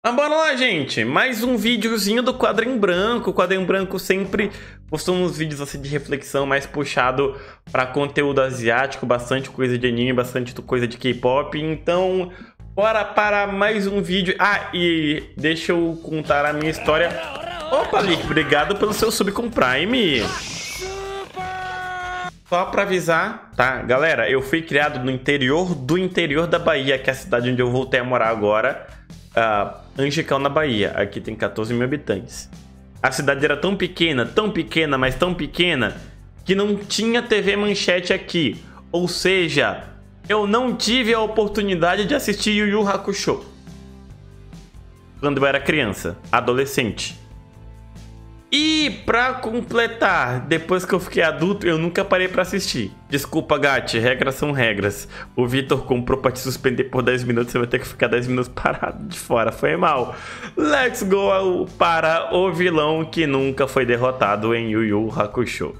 Bora lá, gente! Mais um videozinho do Quadrinho Branco. O Quadrinho Branco sempre postou uns vídeos assim de reflexão mais puxado para conteúdo asiático, bastante coisa de anime, bastante coisa de K-pop. Então, bora para mais um vídeo. E deixa eu contar a minha história. Opa, Lick, obrigado pelo seu sub com Prime. Só pra avisar, tá? Galera, eu fui criado no interior da Bahia, que é a cidade onde eu voltei a morar agora. Angicão, na Bahia. Aqui tem 14 mil habitantes. A cidade era tão pequena, mas tão pequena, que não tinha TV Manchete aqui. Ou seja, eu não tive a oportunidade de assistir Yu Yu Hakusho quando eu era criança, adolescente. E pra completar, depois que eu fiquei adulto, eu nunca parei pra assistir. Desculpa, Gatti, regras são regras. O Vitor comprou pra te suspender por 10 minutos, você vai ter que ficar 10 minutos parado de fora. Foi mal. Let's go para o vilão que nunca foi derrotado em Yu Yu Hakusho.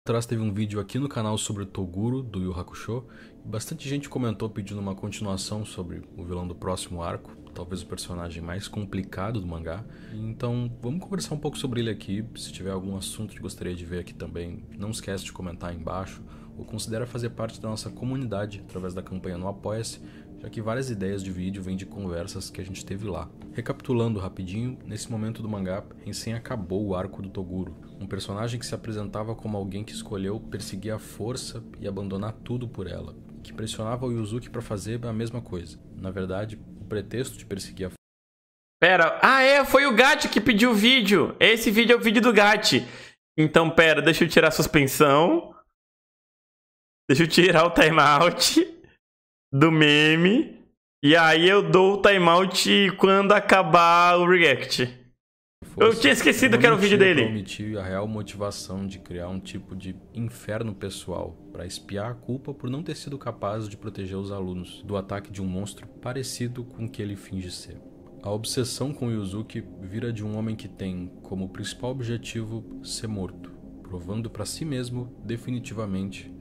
Atrás teve um vídeo aqui no canal sobre o Toguro, do Yu Hakusho. Bastante gente comentou pedindo uma continuação sobre o vilão do próximo arco. Talvez o personagem mais complicado do mangá. Então vamos conversar um pouco sobre ele aqui. Se tiver algum assunto que gostaria de ver aqui também, não esquece de comentar aí embaixo. Ou considera fazer parte da nossa comunidade através da campanha no Apoia-se, já que várias ideias de vídeo vêm de conversas que a gente teve lá. Recapitulando rapidinho, nesse momento do mangá, recém acabou o arco do Toguro. Um personagem que se apresentava como alguém que escolheu perseguir a força e abandonar tudo por ela, que pressionava o Yuzuki para fazer a mesma coisa. Na verdade, o pretexto de perseguir a força... Pera, foi o Gatti que pediu o vídeo. Esse vídeo é o vídeo do Gatti. Então, pera, deixa eu tirar a suspensão. Deixa eu tirar o timeout do meme. E aí eu dou o timeout quando acabar o react. Eu tinha esquecido que era o vídeo dele. Omitir a real motivação de criar um tipo de inferno pessoal para espiar a culpa por não ter sido capaz de proteger os alunos do ataque de um monstro parecido com o que ele finge ser. A obsessão com Yuzuki vira de um homem que tem como principal objetivo ser morto, provando para si mesmo definitivamente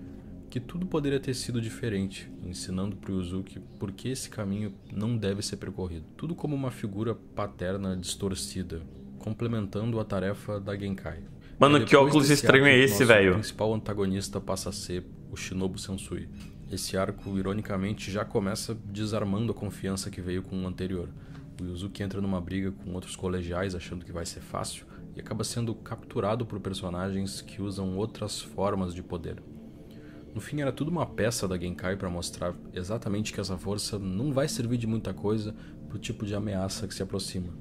que tudo poderia ter sido diferente, ensinando para o Yuzuki por que esse caminho não deve ser percorrido. Tudo como uma figura paterna distorcida, complementando a tarefa da Genkai. Mano, que óculos estranho é esse, velho? O principal antagonista passa a ser o Shinobu Sensui. Esse arco, ironicamente, já começa desarmando a confiança que veio com o anterior. O Yuzuki entra numa briga com outros colegiais achando que vai ser fácil e acaba sendo capturado por personagens que usam outras formas de poder. No fim, era tudo uma peça da Genkai para mostrar exatamente que essa força não vai servir de muita coisa pro tipo de ameaça que se aproxima.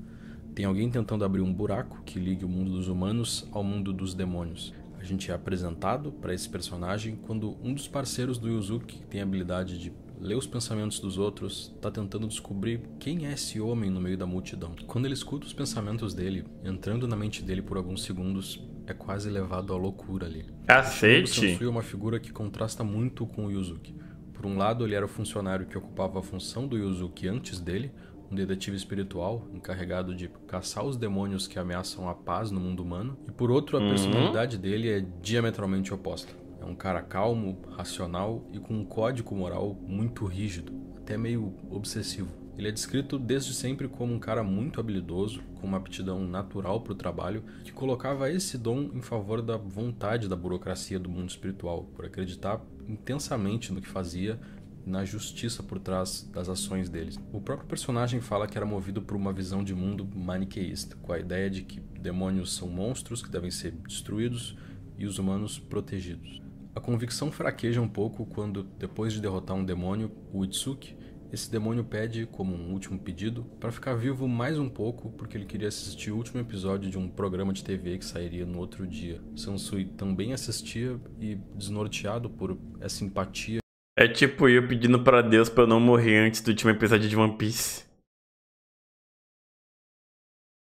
Tem alguém tentando abrir um buraco que ligue o mundo dos humanos ao mundo dos demônios. A gente é apresentado para esse personagem quando um dos parceiros do Yuzuki, que tem a habilidade de ler os pensamentos dos outros, está tentando descobrir quem é esse homem no meio da multidão. Quando ele escuta os pensamentos dele, entrando na mente dele por alguns segundos, é quase levado à loucura ali. Cacete! O Sensui é uma figura que contrasta muito com o Yuzuki. Por um lado, ele era o funcionário que ocupava a função do Yuzuki antes dele, um detetive espiritual encarregado de caçar os demônios que ameaçam a paz no mundo humano. E por outro, a personalidade dele é diametralmente oposta. É um cara calmo, racional e com um código moral muito rígido, até meio obsessivo. Ele é descrito desde sempre como um cara muito habilidoso, com uma aptidão natural para o trabalho, que colocava esse dom em favor da vontade da burocracia do mundo espiritual, por acreditar intensamente no que fazia e na justiça por trás das ações deles. O próprio personagem fala que era movido por uma visão de mundo maniqueísta, com a ideia de que demônios são monstros que devem ser destruídos e os humanos protegidos. A convicção fraqueja um pouco quando, depois de derrotar um demônio, o Itsuki, esse demônio pede, como um último pedido, para ficar vivo mais um pouco porque ele queria assistir o último episódio de um programa de TV que sairia no outro dia. Sensui também assistia e, desnorteado por essa empatia... É tipo eu pedindo pra Deus pra eu não morrer antes do último episódio de One Piece.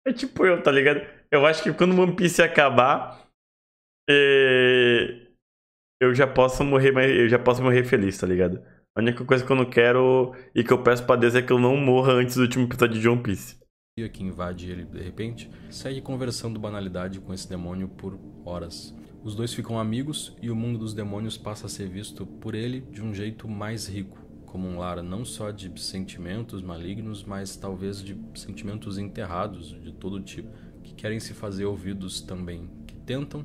É tipo eu, tá ligado? Eu acho que quando One Piece acabar, eu já posso morrer, eu já posso morrer feliz, tá ligado? A única coisa que eu não quero e que eu peço pra Deus é que eu não morra antes do último episódio de One Piece. Que invade ele de repente, segue conversando banalidade com esse demônio por horas. Os dois ficam amigos e o mundo dos demônios passa a ser visto por ele de um jeito mais rico, como um lar não só de sentimentos malignos, mas talvez de sentimentos enterrados de todo tipo, que querem se fazer ouvidos também, que tentam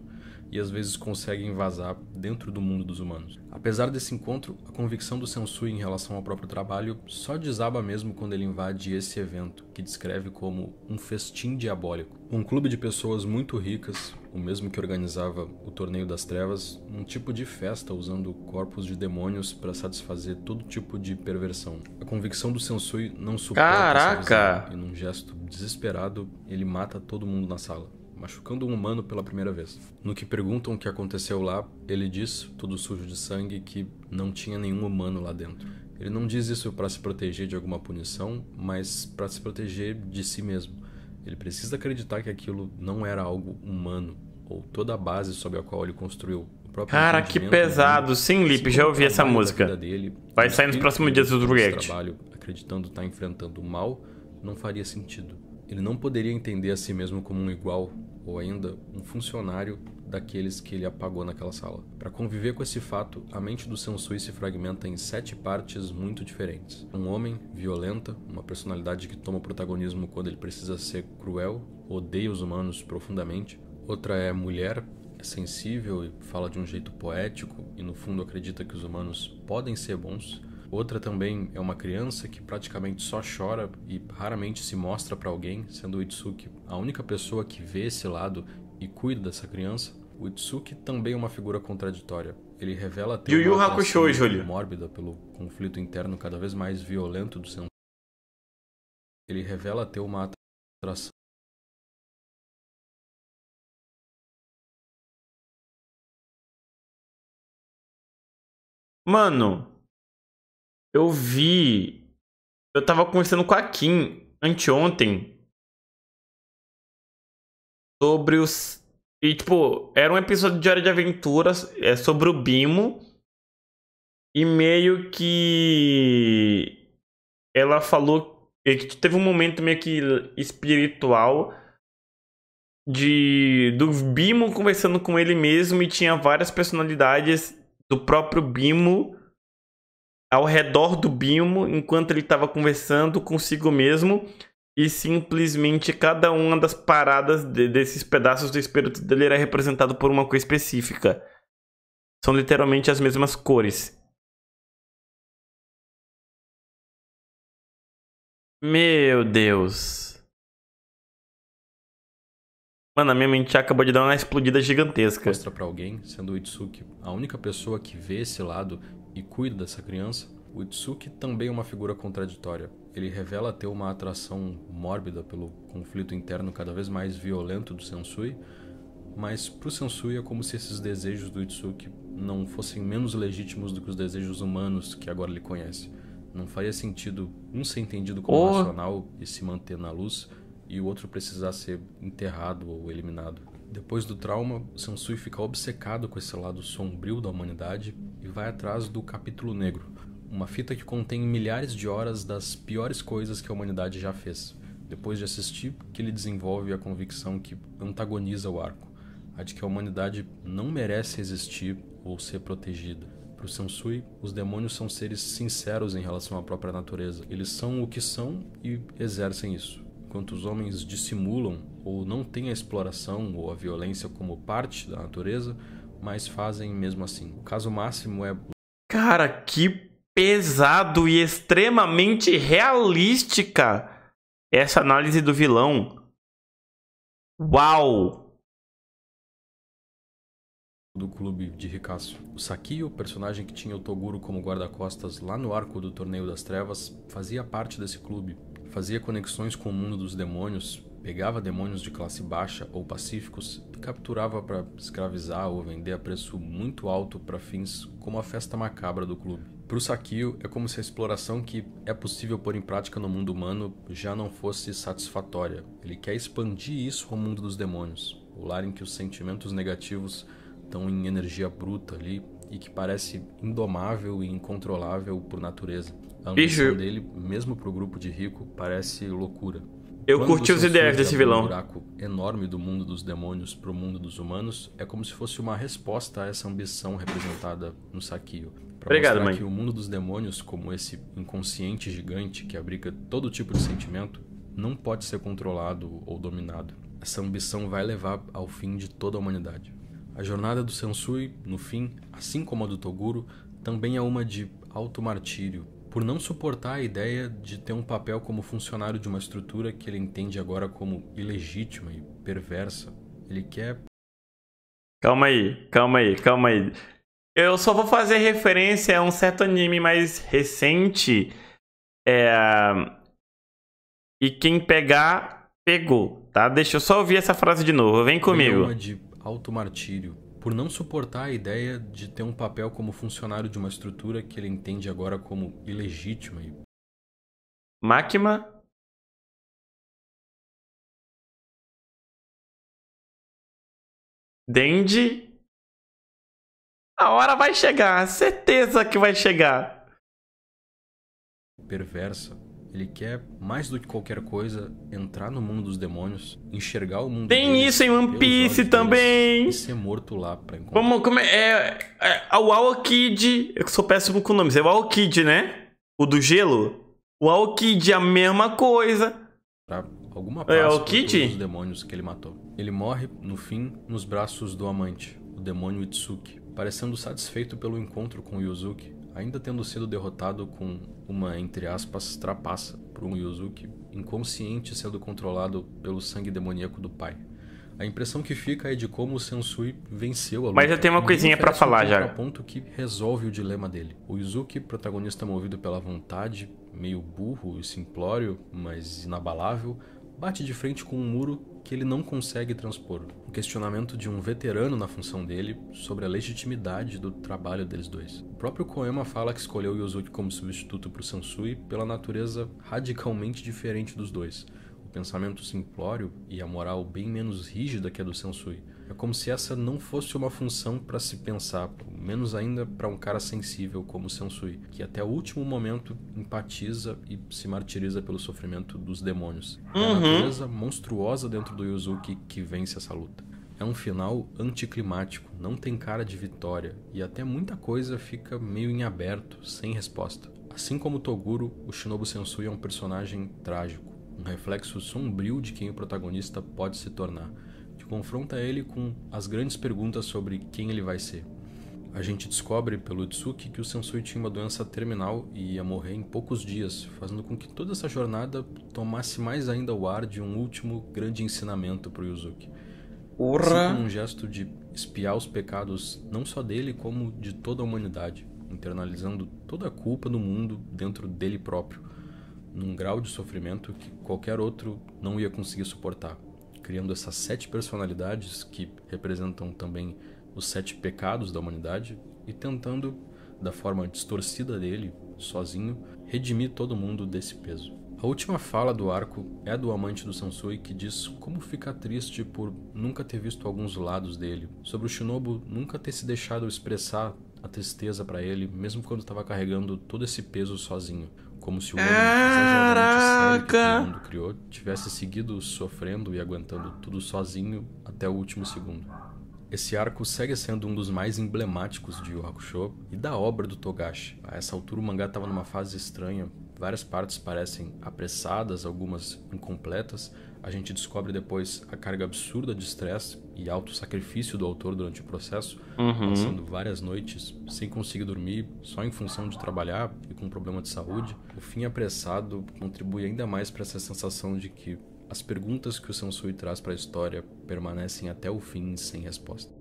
e às vezes conseguem vazar dentro do mundo dos humanos. Apesar desse encontro, a convicção do Sensui em relação ao próprio trabalho só desaba mesmo quando ele invade esse evento, que descreve como um festim diabólico. Um clube de pessoas muito ricas, o mesmo que organizava o Torneio das Trevas, um tipo de festa usando corpos de demônios para satisfazer todo tipo de perversão. A convicção do Sensui não suporta essa visão, e num gesto desesperado, ele mata todo mundo na sala, machucando um humano pela primeira vez. No que perguntam o que aconteceu lá, ele diz, todo sujo de sangue, que não tinha nenhum humano lá dentro. Ele não diz isso para se proteger de alguma punição, mas para se proteger de si mesmo. Ele precisa acreditar que aquilo não era algo humano, ou toda a base sobre a qual ele construiu. Cara, que pesado. Sim, Lipe, já ouvi essa música. Dele, vai sair nos próximos dias do React. Trabalho, acreditando estar enfrentando o mal, não faria sentido. Ele não poderia entender a si mesmo como um igual, ou ainda um funcionário daqueles que ele apagou naquela sala. Para conviver com esse fato, a mente do Sensui se fragmenta em 7 partes muito diferentes. Um homem, violenta, uma personalidade que toma o protagonismo quando ele precisa ser cruel, odeia os humanos profundamente. Outra é mulher, é sensível e fala de um jeito poético e no fundo acredita que os humanos podem ser bons. Outra também é uma criança que praticamente só chora e raramente se mostra para alguém, sendo o Itsuki a única pessoa que vê esse lado e cuida dessa criança. O Itsuki também é uma figura contraditória. Ele revela ter Yu Yu uma Hakusho, atração Júlio. mórbida pelo conflito interno cada vez mais violento do Sensui. Ele revela ter uma atração. Mano, eu vi. Eu tava conversando com a Kim anteontem sobre os. E, tipo, era um episódio de Hora de Aventuras sobre o Bimo. E meio que. Ela falou que teve um momento meio que espiritual do Bimo conversando com ele mesmo e tinha várias personalidades do próprio Bimo ao redor do Bimo enquanto ele estava conversando consigo mesmo e simplesmente cada uma das paradas desses pedaços do espírito dele era representado por uma cor específica. São literalmente as mesmas cores. Meu Deus. Mano, a minha mente acabou de dar uma explodida gigantesca. Mostra pra alguém, sendo o Itsuki a única pessoa que vê esse lado e cuida dessa criança. O Itsuki também é uma figura contraditória. Ele revela ter uma atração mórbida pelo conflito interno cada vez mais violento do Sensui, mas pro Sensui é como se esses desejos do Itsuki não fossem menos legítimos do que os desejos humanos que agora ele conhece. Não faria sentido um ser entendido como racional e se manter na luz, e o outro precisar ser enterrado ou eliminado. Depois do trauma, Sensui fica obcecado com esse lado sombrio da humanidade e vai atrás do Capítulo Negro, uma fita que contém milhares de horas das piores coisas que a humanidade já fez. Depois de assistir, que ele desenvolve a convicção que antagoniza o arco, a de que a humanidade não merece existir ou ser protegida. Para o Sensui, os demônios são seres sinceros em relação à própria natureza. Eles são o que são e exercem isso. Enquanto os homens dissimulam ou não têm a exploração ou a violência como parte da natureza, mas fazem mesmo assim. O caso máximo é... Cara, que pesado e extremamente realística essa análise do vilão. Uau! Do clube de Ricasso. O Sakio, personagem que tinha o Toguro como guarda-costas lá no arco do Torneio das Trevas, fazia parte desse clube. Fazia conexões com o mundo dos demônios, pegava demônios de classe baixa ou pacíficos e capturava para escravizar ou vender a preço muito alto para fins como a festa macabra do clube. Para o Sakio, é como se a exploração que é possível pôr em prática no mundo humano já não fosse satisfatória. Ele quer expandir isso ao mundo dos demônios, o lar em que os sentimentos negativos estão em energia bruta ali e que parece indomável e incontrolável por natureza. A ambição dele, mesmo para o grupo de rico, parece loucura. O Eu curti os ideias desse vilão. Um buraco enorme do mundo dos demônios para o mundo dos humanos é como se fosse uma resposta a essa ambição representada no Saquio. Para mostrar mãe. que o mundo dos demônios, como esse inconsciente gigante que abriga todo tipo de sentimento, não pode ser controlado ou dominado. Essa ambição vai levar ao fim de toda a humanidade. A jornada do Sensui, no fim, assim como a do Toguro, também é uma de automartírio, por não suportar a ideia de ter um papel como funcionário de uma estrutura que ele entende agora como ilegítima e perversa. Ele quer... Calma aí. Eu só vou fazer referência a um certo anime mais recente. E quem pegar, pegou, tá? Deixa eu só ouvir essa frase de novo. Vem comigo. Uma de automartírio, por não suportar a ideia de ter um papel como funcionário de uma estrutura que ele entende agora como ilegítima e... Máquina? Dendi? A hora vai chegar, certeza que vai chegar. Perversa. Ele quer, mais do que qualquer coisa, entrar no mundo dos demônios, enxergar o mundo Tem deles, isso em One Piece também. e ser morto lá pra encontrar. O Aokid, eu sou péssimo com nomes, é o Aokid, né? O do gelo. O Aokid é a mesma coisa. Pra alguma parte o todos os demônios que ele matou. Ele morre, no fim, nos braços do amante, o demônio Itsuki, parecendo satisfeito pelo encontro com Yuzuki, ainda tendo sido derrotado com uma, entre aspas, trapaça por um Yuzuki, inconsciente sendo controlado pelo sangue demoníaco do pai. A impressão que fica é de como o Sensui venceu a luta. Mas eu tenho uma coisinha pra falar já. A ponto que resolve o dilema dele. O Yuzuki, protagonista movido pela vontade, meio burro e simplório, mas inabalável, bate de frente com um muro que ele não consegue transpor. Um questionamento de um veterano na função dele sobre a legitimidade do trabalho deles dois. O próprio Koema fala que escolheu Yuzuki como substituto para o Sensui pela natureza radicalmente diferente dos dois. O pensamento simplório e a moral bem menos rígida que a do Sensui. É como se essa não fosse uma função para se pensar, menos ainda para um cara sensível como o Sensui, que até o último momento empatiza e se martiriza pelo sofrimento dos demônios. É a natureza monstruosa dentro do Yuzuki que vence essa luta. É um final anticlimático, não tem cara de vitória, e até muita coisa fica meio em aberto, sem resposta. Assim como Toguro, o Shinobu Sensui é um personagem trágico, um reflexo sombrio de quem o protagonista pode se tornar, que confronta ele com as grandes perguntas sobre quem ele vai ser. A gente descobre pelo Itsuki que o Sensui tinha uma doença terminal e ia morrer em poucos dias, fazendo com que toda essa jornada tomasse mais ainda o ar de um último grande ensinamento para o Yuzuki. Assim como um gesto de espiar os pecados não só dele, como de toda a humanidade, internalizando toda a culpa do mundo dentro dele próprio, num grau de sofrimento que qualquer outro não ia conseguir suportar, criando essas 7 personalidades que representam também os 7 pecados da humanidade e tentando, da forma distorcida dele, sozinho, redimir todo mundo desse peso. A última fala do arco é do amante do Sensui, que diz como fica triste por nunca ter visto alguns lados dele, sobre o Shinobu nunca ter se deixado expressar a tristeza para ele, mesmo quando estava carregando todo esse peso sozinho. Como se o homem exageradamente sério que todo mundo criou tivesse seguido sofrendo e aguentando tudo sozinho até o último segundo. Esse arco segue sendo um dos mais emblemáticos de Yu Hakusho e da obra do Togashi. A essa altura o mangá estava numa fase estranha, várias partes parecem apressadas, algumas incompletas. A gente descobre depois a carga absurda de estresse e auto-sacrifício do autor durante o processo, passando várias noites sem conseguir dormir, só em função de trabalhar e com problema de saúde. O fim apressado contribui ainda mais para essa sensação de que as perguntas que o Sensui traz para a história permanecem até o fim sem resposta.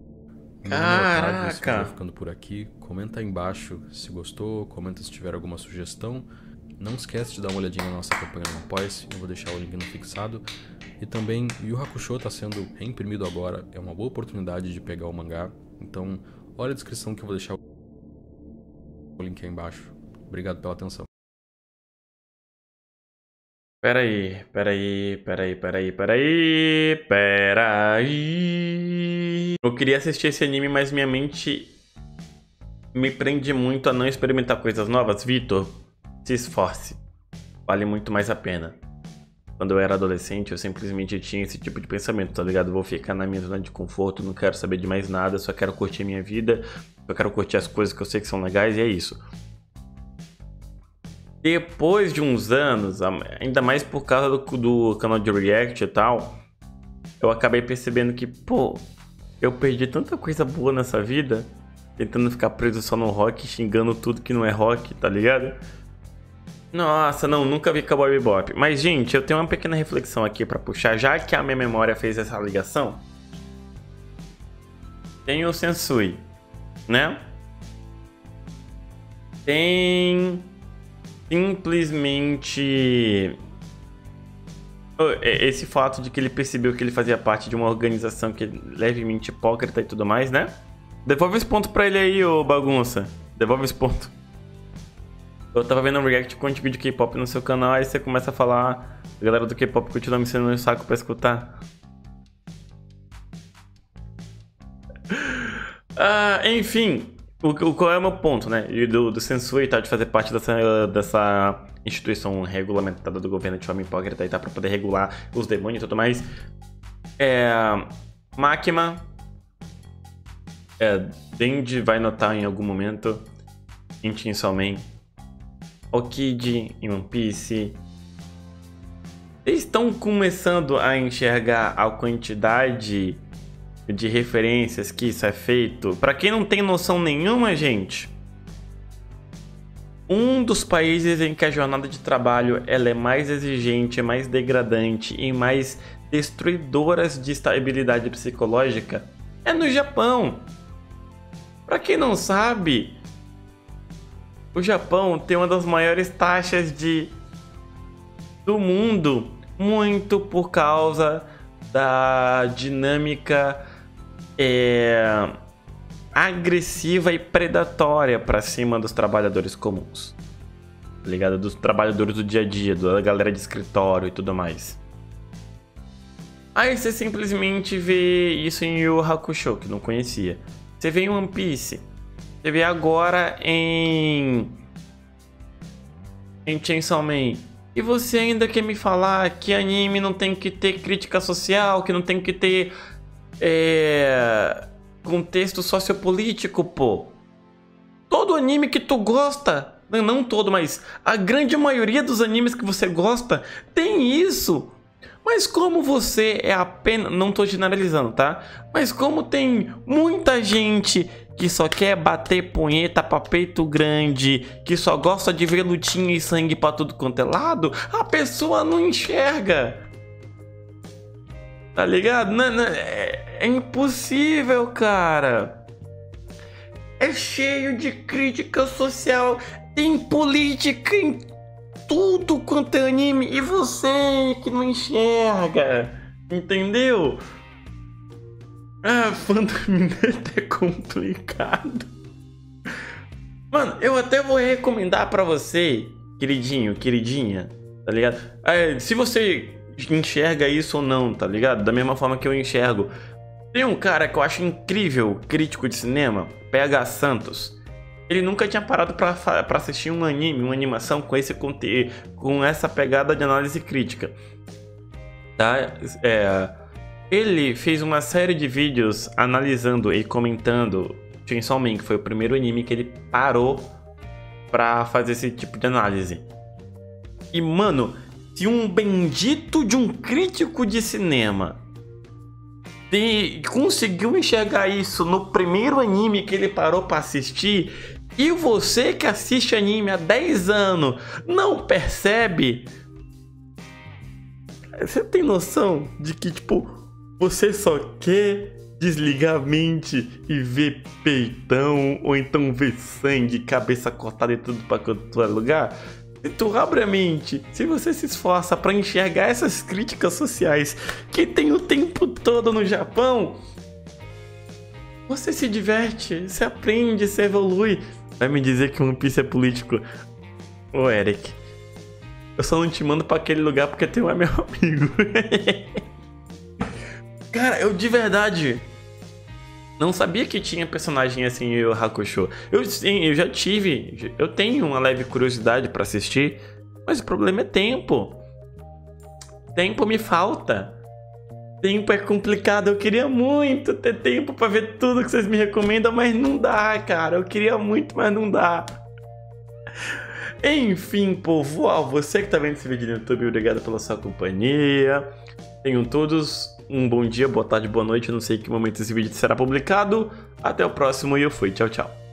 Caraca! Vou ficando por aqui. Comenta aí embaixo se gostou, comenta se tiver alguma sugestão. Não esquece de dar uma olhadinha na nossa campanha no Apoia-se, eu vou deixar o link no fixado. E também, Yu Hakusho está sendo reimprimido agora, é uma boa oportunidade de pegar o mangá. Então, olha a descrição que eu vou deixar o link aí embaixo. Obrigado pela atenção. Peraí. Eu queria assistir esse anime, mas minha mente me prende muito a não experimentar coisas novas. Vitor, se esforce. Vale muito mais a pena. Quando eu era adolescente, eu simplesmente tinha esse tipo de pensamento, tá ligado? Vou ficar na minha zona de conforto, não quero saber de mais nada, só quero curtir a minha vida, só quero curtir as coisas que eu sei que são legais e é isso. Depois de uns anos, ainda mais por causa do canal de React e tal, eu acabei percebendo que, pô, eu perdi tanta coisa boa nessa vida, tentando ficar preso só no rock, xingando tudo que não é rock, tá ligado? Nossa, não, nunca vi Cowboy Bebop. Mas, gente, eu tenho uma pequena reflexão aqui pra puxar, já que a minha memória fez essa ligação. Tem o Sensui, né? Tem simplesmente esse fato de que ele percebeu que ele fazia parte de uma organização que é levemente hipócrita e tudo mais, né? Devolve esse ponto pra ele aí, ô bagunça. Devolve esse ponto. Eu tava vendo um react com um vídeo de K-pop no seu canal, aí você começa a falar, a galera do K-pop continua me ensinando o saco pra escutar. Enfim, qual é o meu ponto, né? Do Sensui e tal, de fazer parte dessa instituição regulamentada do governo de forma hipócrita e tal, pra poder regular os demônios e tudo mais. Makima. Denji vai notar em algum momento. Em Chainsaw Man. Okid em One Piece. Eles estão começando a enxergar a quantidade de referências que isso é feito. Pra quem não tem noção nenhuma, gente, um dos países em que a jornada de trabalho ela é mais exigente, mais degradante e mais destruidora de estabilidade psicológica é no Japão. Pra quem não sabe, o Japão tem uma das maiores taxas do mundo, muito por causa da dinâmica agressiva e predatória pra cima dos trabalhadores comuns, tá ligado? Dos trabalhadores do dia a dia, da galera de escritório e tudo mais. Aí você simplesmente vê isso em Yu Hakusho, que não conhecia. Você vê em One Piece. Você vê agora em Chainsaw Man. E você ainda quer me falar que anime não tem que ter crítica social, que não tem que ter contexto sociopolítico, pô. Todo anime que tu gosta, não todo, mas a grande maioria dos animes que você gosta tem isso. Mas como você é apenas... Não tô generalizando, tá? Mas como tem muita gente que só quer bater punheta pra peito grande, que só gosta de ver lutinha e sangue pra tudo quanto é lado, a pessoa não enxerga. Tá ligado? É impossível, cara. É cheio de crítica social, tem política em tudo quanto é anime, e você que não enxerga, entendeu? Fundamentalmente é complicado. Mano, eu até vou recomendar pra você, queridinho, queridinha, tá ligado? Se você enxerga isso ou não, tá ligado? Da mesma forma que eu enxergo. Tem um cara que eu acho incrível, crítico de cinema, PH Santos. Ele nunca tinha parado pra assistir um anime, uma animação com esse conteúdo, com essa pegada de análise crítica, tá? Ele fez uma série de vídeos analisando e comentando Chainsaw Man, que foi o primeiro anime que ele parou pra fazer esse tipo de análise. E, mano, se um bendito de um crítico de cinema conseguiu enxergar isso no primeiro anime que ele parou pra assistir, e você que assiste anime há 10 anos não percebe, você tem noção de que, tipo, você só quer desligar a mente e ver peitão, ou então ver sangue, cabeça cortada e tudo pra quanto é lugar? Se tu abre a mente, se você se esforça pra enxergar essas críticas sociais que tem o tempo todo no Japão, você se diverte, você aprende, você evolui. Vai me dizer que One Piece é político? Ô, Eric, eu só não te mando pra aquele lugar porque tu é meu amigo. Cara, eu de verdade não sabia que tinha personagem assim em Yu Hakusho. Eu tenho uma leve curiosidade pra assistir, mas o problema é tempo. Tempo me falta. Tempo é complicado. Eu queria muito ter tempo pra ver tudo que vocês me recomendam, mas não dá, cara. Eu queria muito, mas não dá. Enfim, povo, você que tá vendo esse vídeo no YouTube, obrigado pela sua companhia. Tenham todos um bom dia, boa tarde, boa noite. Eu não sei em que momento esse vídeo será publicado. Até o próximo e eu fui. Tchau, tchau.